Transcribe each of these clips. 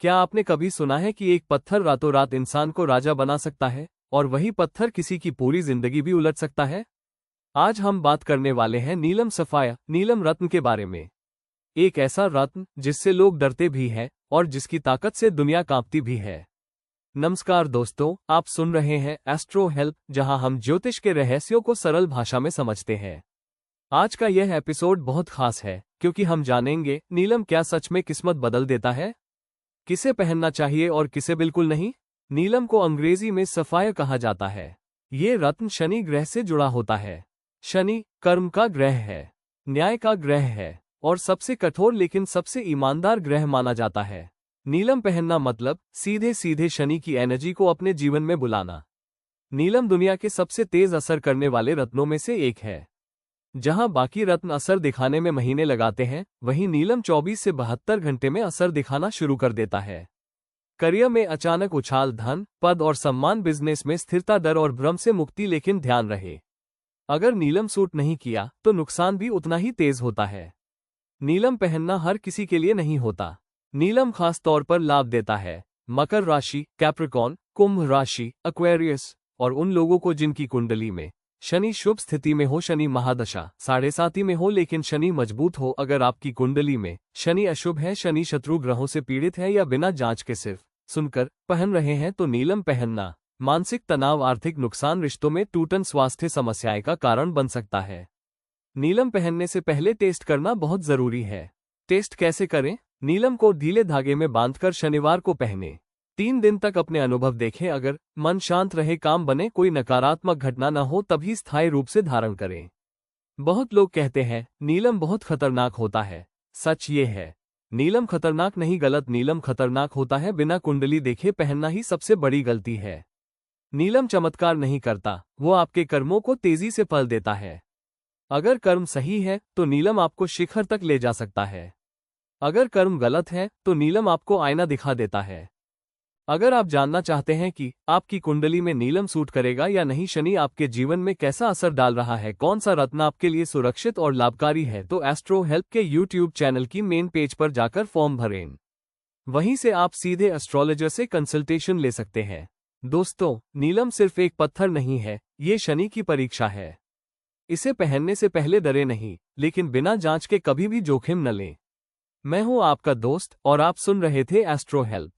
क्या आपने कभी सुना है कि एक पत्थर रातों रात इंसान को राजा बना सकता है और वही पत्थर किसी की पूरी जिंदगी भी उलट सकता है? आज हम बात करने वाले हैं नीलम सफाया, नीलम रत्न के बारे में। एक ऐसा रत्न जिससे लोग डरते भी हैं और जिसकी ताकत से दुनिया कांपती भी है। नमस्कार दोस्तों, आप सुन रहे हैं एस्ट्रो हेल्प, जहां हम ज्योतिष के रहस्यों को सरल भाषा में समझते हैं। आज का यह एपिसोड बहुत खास है क्योंकि हम जानेंगे नीलम क्या सच में किस्मत बदल देता है, किसे पहनना चाहिए और किसे बिल्कुल नहीं। नीलम को अंग्रेजी में सफायर कहा जाता है। ये रत्न शनि ग्रह से जुड़ा होता है। शनि कर्म का ग्रह है, न्याय का ग्रह है और सबसे कठोर लेकिन सबसे ईमानदार ग्रह माना जाता है। नीलम पहनना मतलब सीधे सीधे शनि की एनर्जी को अपने जीवन में बुलाना। नीलम दुनिया के सबसे तेज असर करने वाले रत्नों में से एक है। जहां बाकी रत्न असर दिखाने में महीने लगाते हैं, वहीं नीलम 24 से 72 घंटे में असर दिखाना शुरू कर देता है। करियर में अचानक उछाल, धन, पद और सम्मान, बिजनेस में स्थिरता, डर और भ्रम से मुक्ति। लेकिन ध्यान रहे, अगर नीलम सूट नहीं किया तो नुकसान भी उतना ही तेज होता है। नीलम पहनना हर किसी के लिए नहीं होता। नीलम खास तौर पर लाभ देता है मकर राशि, कैप्रिकॉर्न, कुंभ राशि, एक्वेरियस और उन लोगों को जिनकी कुंडली में शनि शुभ स्थिति में हो, शनि महादशा 7.5 में हो लेकिन शनि मजबूत हो। अगर आपकी कुंडली में शनि अशुभ है, शनि शत्रु ग्रहों से पीड़ित है या बिना जांच के सिर्फ सुनकर पहन रहे हैं, तो नीलम पहनना मानसिक तनाव, आर्थिक नुकसान, रिश्तों में टूटन, स्वास्थ्य समस्याएं का कारण बन सकता है। नीलम पहनने से पहले टेस्ट करना बहुत जरूरी है। टेस्ट कैसे करें? नीलम को ढीले धागे में बांधकर शनिवार को पहने। 3 दिन तक अपने अनुभव देखें। अगर मन शांत रहे, काम बने, कोई नकारात्मक घटना न हो, तभी स्थायी रूप से धारण करें। बहुत लोग कहते हैं नीलम बहुत खतरनाक होता है। सच ये है, नीलम खतरनाक नहीं, गलत। नीलम खतरनाक होता है बिना कुंडली देखे पहनना ही सबसे बड़ी गलती है। नीलम चमत्कार नहीं करता, वो आपके कर्मों को तेजी से फल देता है। अगर कर्म सही है तो नीलम आपको शिखर तक ले जा सकता है। अगर कर्म गलत है तो नीलम आपको आईना दिखा देता है। अगर आप जानना चाहते हैं कि आपकी कुंडली में नीलम सूट करेगा या नहीं, शनि आपके जीवन में कैसा असर डाल रहा है, कौन सा रत्न आपके लिए सुरक्षित और लाभकारी है, तो एस्ट्रो हेल्प के यूट्यूब चैनल की मेन पेज पर जाकर फॉर्म भरें। वहीं से आप सीधे एस्ट्रोलॉजर से कंसल्टेशन ले सकते हैं। दोस्तों, नीलम सिर्फ एक पत्थर नहीं है, ये शनि की परीक्षा है। इसे पहनने से पहले डरे नहीं, लेकिन बिना जांच के कभी भी जोखिम न लें। मैं हूं आपका दोस्त और आप सुन रहे थे एस्ट्रो हेल्प।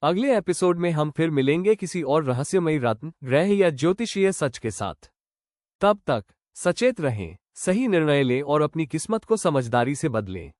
अगले एपिसोड में हम फिर मिलेंगे किसी और रहस्यमयी रत्न, ग्रह या ज्योतिषीय सच के साथ। तब तक सचेत रहें, सही निर्णय लें और अपनी किस्मत को समझदारी से बदलें।